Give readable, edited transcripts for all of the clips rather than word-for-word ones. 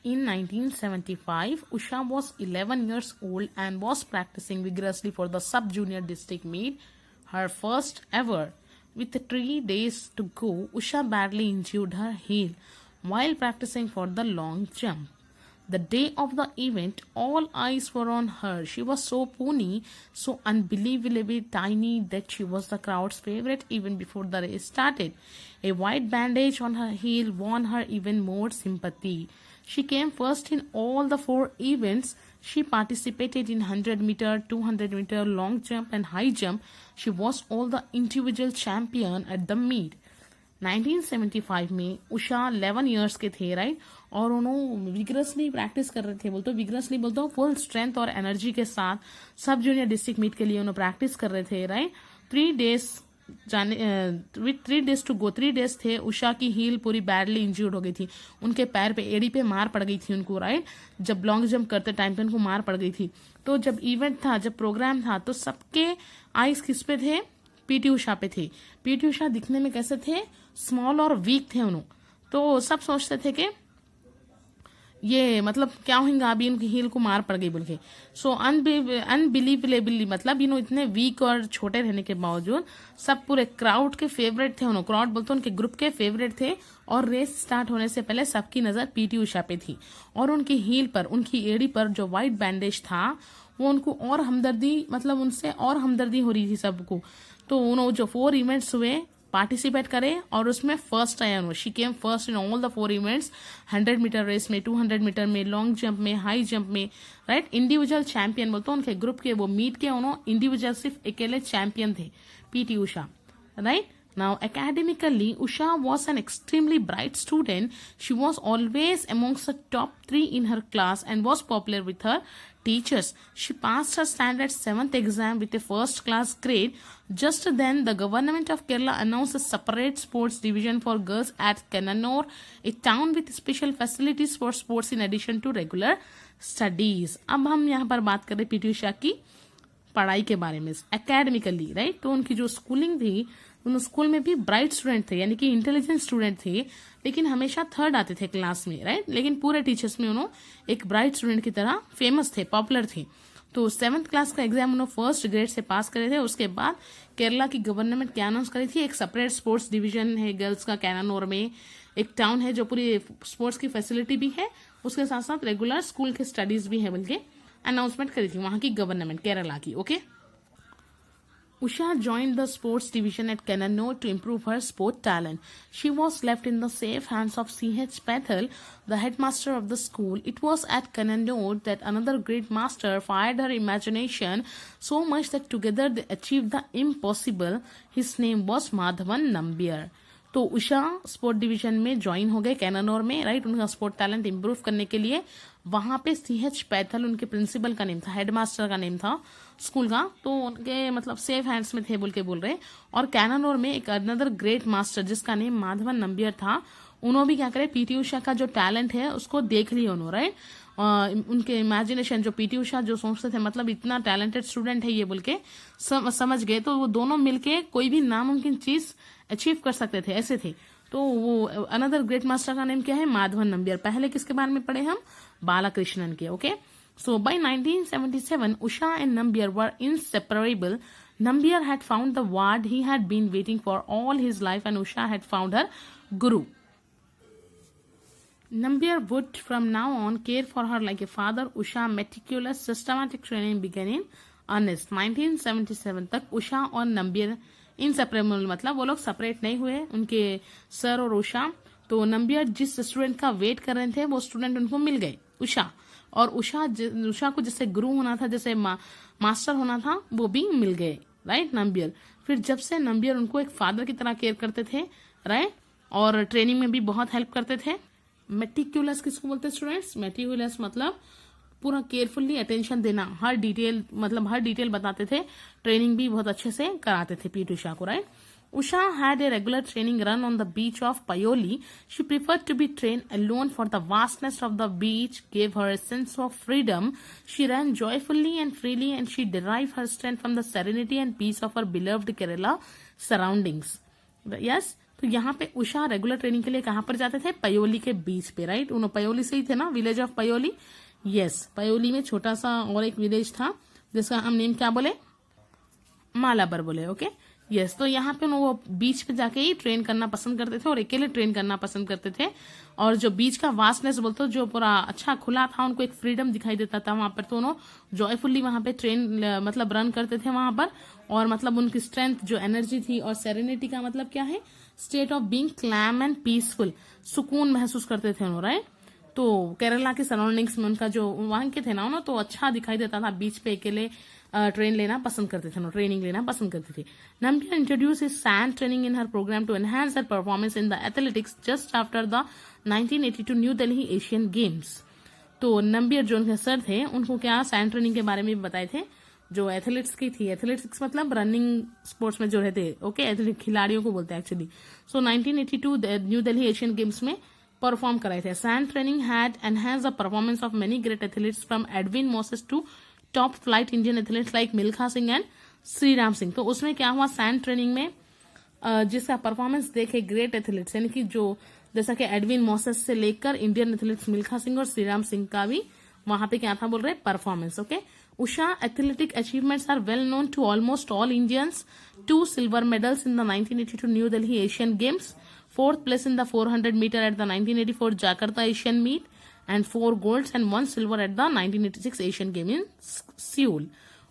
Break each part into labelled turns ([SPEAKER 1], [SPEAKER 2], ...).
[SPEAKER 1] In 1975, Usha was 11 years old and was practicing vigorously for the sub-junior district meet, her first ever. With 3 days to go, Usha badly injured her heel while practicing for the long jump. The day of the event, all eyes were on her. She was so puny, so unbelievably tiny that she was the crowd's favorite even before the race started. A white bandage on her heel won her even more sympathy. She came first in all the 4 events. She participated in 100-meter, 200-meter, long jump and high jump. She was all the individual champion at the meet. 1975 में Usha 11 years के थे, right, और उन्होंने vigorously practice कर रहे थे, बोलते vigorously बोलते हो फुल स्ट्रेंथ और एनर्जी के साथ सब जूनियर डिस्ट्रिक्ट मीट के लिए उन्होंने प्रैक्टिस कर रहे थे, राइट. 3 डेज जाने with 3 days to go, 3 days थे. उषा की हील पूरी बैडली इंजर्ड हो गई थी, उनके पैर पे एड़ी पे मार पड़ गई थी उनको, राइट. जब लॉन्ग जंप करते टाइम पे उनको मार पड़ गई थी. तो जब इवेंट था, जब प्रोग्राम था, तो सबके आइज किस पे थे? पीटी उषा पे थे. पीटी उषा दिखने में कैसे थे? स्मॉल और वीक थे उन्होंने. तो सब सोचते थे कि ये मतलब क्या होगा, अभी उनकी हील को मार पड़ गई बोल के. सो अनबिलीवेबली मतलब इतने वीक और छोटे रहने के बावजूद सब पूरे क्राउड के फेवरेट थे उन्होंने. क्राउड बोलते उनके ग्रुप के फेवरेट थे. और रेस स्टार्ट होने से पहले सबकी नजर पीटी उषा पे थी. और उनकी हील पर, उनकी एड़ी पर जो व्हाइट बैंडेज था, वो उनको और हमदर्दी, मतलब उनसे और हमदर्दी हो रही थी सबको. तो उन्होंने जो 4 इवेंट्स हुए पार्टिसिपेट करे और उसमें फर्स्ट आया उन्होंने. She came first in all the 4 events. 100 metre race में, 200 मीटर में, लॉन्ग जंप में, हाई जंप में, राइट. इंडिविजुअल चैंपियन बोलते उनके ग्रुप के, वो मीट के उन्होंने इंडिविजुअल सिर्फ अकेले चैंपियन थे, PT Usha, right. Now, academically, Usha was an extremely bright student. She was always amongst the top 3 in her class and was popular with her teachers. She passed her standard 7th exam with a first class grade. Just then, the government of Kerala announced a separate sports division for girls at Kannanur, a town with special facilities for sports in addition to regular studies. अब हम यहाँ पर बात करें PT Usha की पढ़ाई के बारे में, एकेडमिकली, राइट. तो उनकी जो स्कूलिंग थी, उन स्कूल में भी ब्राइट स्टूडेंट थे, यानी कि इंटेलिजेंट स्टूडेंट थे, लेकिन हमेशा थर्ड आते थे क्लास में, राइट. लेकिन पूरे टीचर्स में उन्होंने एक ब्राइट स्टूडेंट की तरह फेमस थे, पॉपुलर थे. तो 7th क्लास का एग्जाम उन्होंने फर्स्ट ग्रेड से पास करे थे. उसके बाद केरला की गवर्नमेंट क्या अनाउंस करी थी, एक सेपरेट स्पोर्ट्स डिवीजन है गर्ल्स का कैनानोर में, एक टाउन है जो पूरी स्पोर्ट्स की फैसिलिटी भी है, उसके साथ साथ रेगुलर स्कूल के स्टडीज भी है, बल्कि अनाउंसमेंट करी थी वहां की गवर्नमेंट, केरला की. Okay. Usha joined the sports division at Kannanur to improve her sport talent. She was left in the safe hands of C.H. Patel, the headmaster of the school. It was at Kannanur that another great master fired her imagination so much that together they achieved the impossible. His name was Madhavan Nambiar. तो Usha sport division में join हो गए कैनानोर में, right. उनका sport talent improve करने के लिए वहां पे सीएच पैथल उनके प्रिंसिपल का नेम था, हेडमास्टर का नेम था स्कूल का. तो उनके मतलब सेफ हैंड्स में थे बोल के बोल रहे. और कैनानोर में एक अनदर ग्रेट मास्टर जिसका नेम माधवन नंबियर था, उन्होंने भी क्या करे, पीटी उषा का जो टैलेंट है उसको देख लिया उन्होंने, राइट. उनके इमेजिनेशन, जो पीटी उषा जो सोचते थे मतलब इतना टैलेंटेड स्टूडेंट है ये बोल के समझ गए. तो वो दोनों मिलके कोई भी नामुमकिन चीज अचीव कर सकते थे, ऐसे थे. तो वो अनदर ग्रेट मास्टर का नेम क्या है, माधवन नंबियर. पहले किसके बारे में पढ़े हम, Balakrishnan K. Okay. So by 1977 Usha and Nambiar were inseparable. Nambiar had found the ward he had been waiting for all his life and Usha had found her guru. Nambiar would from now on care for her like a father. Usha meticulous systematic training began in earnest. 1977 तक उषा और नंबियर inseparable, मतलब वो लोग separate नहीं हुए, उनके sir और उषा. तो नंबियर जिस स्टूडेंट का वेट कर रहे थे वो स्टूडेंट उनको मिल गए, उषा. और उषा को जैसे गुरु होना था, जैसे मास्टर होना था, वो भी मिल गए, राइट. नंबियर फिर जब से नंबियर उनको एक फादर की तरह केयर करते थे, राइट. और ट्रेनिंग में भी बहुत हेल्प करते थे. मेटिक्यूलस किसको बोलते हैं स्टूडेंट्स, मेटिक्यूलस मतलब पूरा केयरफुली अटेंशन देना, हर डिटेल बताते थे. ट्रेनिंग भी बहुत अच्छे से कराते थे पीटी उषा को, right. Usha had a regular training run on the beach of Paioli. She preferred to be trained alone for the vastness of the beach gave her a sense of freedom. She ran joyfully and freely and she derived her strength from the serenity and peace of her beloved Kerala surroundings. Yes, तो यहाँ पे Usha regular training के लिए कहाँ पर जाते थे? पयोली के बीच पे, राइट? उन्होंने पयोली से ही थे ना, village of Payoli. Yes, Payoli में छोटा सा और एक विलेज था जिसका हम नेम क्या बोले? मालाबर बोले। Okay, yes. तो यहाँ पे वो बीच पे जाके ही ट्रेन करना पसंद करते थे और अकेले ट्रेन करना पसंद करते थे। और जो बीच का वास्टनेस बोलते हो, जो पूरा अच्छा खुला था, उनको एक फ्रीडम दिखाई देता था वहां पर, तो उन्होंने जॉयफुली वहां पे ट्रेन मतलब रन करते थे वहां पर। और मतलब उनकी स्ट्रेंथ, जो एनर्जी थी, और सेरेनिटी का मतलब क्या है? State of being calm and peaceful, सुकून महसूस करते थे उन्होंने, राइट? तो केरला के सराउंडिंग्स में उनका जो वहां के थे ना, उन्होंने तो अच्छा दिखाई देता था। बीच पे अकेले ट्रेन लेना पसंद करते थे, ट्रेनिंग लेना पसंद करते थे। Nambiar introduce is sand training in her program to enhance her performance in the athletics just after the 1982 New Delhi Asian games. तो नम्बियर जो उनके सर थे, उनको क्या सैंड ट्रेनिंग के बारे में बताए थे, जो एथलेटिक्स की थी। एथलेटिक्स मतलब रनिंग स्पोर्ट्स में जो रहते, ओके, एथलेटिक खिलाड़ियों को बोलते हैं actually. So 1982 New Delhi Asian games में परफॉर्म कराए थे। Sand training had enhance the performance of many great athletes from Edwin Moses to top flight Indian athletes like Milkha Singh and Shriram Singh. तो उसमें क्या हुआ, सैंड ट्रेनिंग में जिसका परफॉर्मेंस देखे ग्रेट एथलीट्स, यानी कि जो जैसा कि एडविन मोसेस से लेकर इंडियन एथलीट्स मिल्खा सिंह और श्रीराम सिंह का भी वहां पे क्या था बोल रहे, performance. Okay, Usha athletic achievements are well known to almost all Indians. 2 silver medals in the 1982 New Delhi Asian Games, 4th place in the 400 meter at the 1984 Jakarta Asian Meet, and 4 golds and 1 silver at the 1986 Asian Game in Seoul.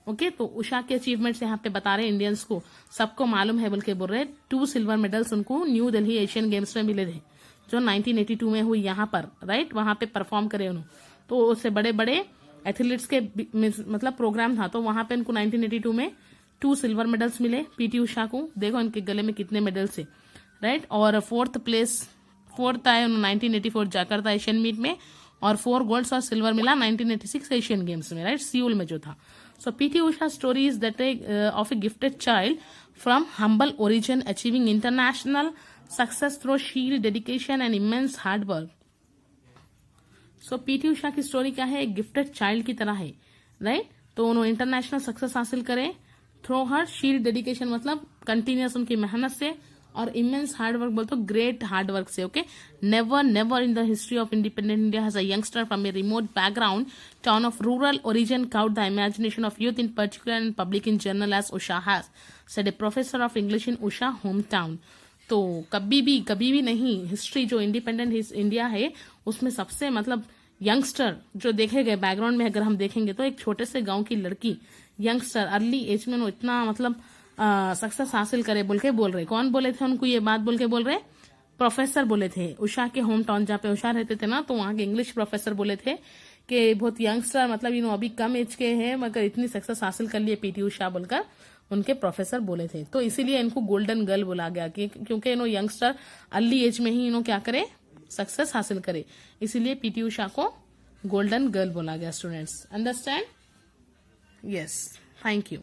[SPEAKER 1] Okay, तो उषा के achievements यहाँ पे बता रहे Indians को, सबको मालूम है बल्कि बोल रहे 2 सिल्वर मेडल्स उनको न्यू दिल्ली एशियन गेम्स में मिले थे, जो 1982 में हुई यहाँ पर, राइट? वहां पे परफॉर्म करे उन्होंने। तो उससे बड़े बड़े एथलीट्स के मतलब प्रोग्राम था, तो वहां पे उनको 1982 में 2 सिल्वर मेडल्स मिले पीटी उषा को। देखो इनके गले में कितने मेडल्स है, राइट? और 4th आए 1984 जाकर्ता एशियन मीट में, और 4 गोल्ड्स और सिल्वर मिला 1986 एशियन गेम्स में, राइट? सियोल में जो था। So PT Usha story is that of a gifted child from humble origin achieving international success through sheer dedication and immense hard work. So PT Usha की story क्या है? एक गिफ्टेड चाइल्ड की तरह है, राइट? तो उन्होंने इंटरनेशनल सक्सेस हासिल करे थ्रू हर शील डेडिकेशन, मतलब कंटिन्यूस उनकी मेहनत से, और इमेंस हार्ड वर्क बोलते ग्रेट हार्ड वर्क से। Okay, never in the history of independent India has a youngster from a remote background town of rural origin caught the imagination of youth in particular and public in general as Usha has, said a professor of English in Usha home town. तो कभी भी नहीं, history जो independent India है उसमें सबसे मतलब youngster जो देखे गए बैकग्राउंड में, अगर हम देखेंगे तो एक छोटे से गांव की लड़की यंगस्टर अर्ली एज में इतना मतलब सक्सेस हासिल करे बोल रहे। कौन बोले थे उनको ये बात बोल रहे? प्रोफेसर बोले थे उषा के होम टाउन जहाँ पे उषा रहते थे ना, तो वहां के इंग्लिश प्रोफेसर बोले थे कि बहुत यंगस्टर मतलब अभी कम एज के हैं मगर इतनी सक्सेस हासिल कर लिए पीटी उषा बोलकर उनके प्रोफेसर बोले थे। तो इसीलिए इनको गोल्डन गर्ल बोला गया क्योंकि यंगस्टर अर्ली एज में ही क्या करे, सक्सेस हासिल करे, इसीलिए पीटी उषा को गोल्डन गर्ल बोला गया। Students understand? Yes, thank you.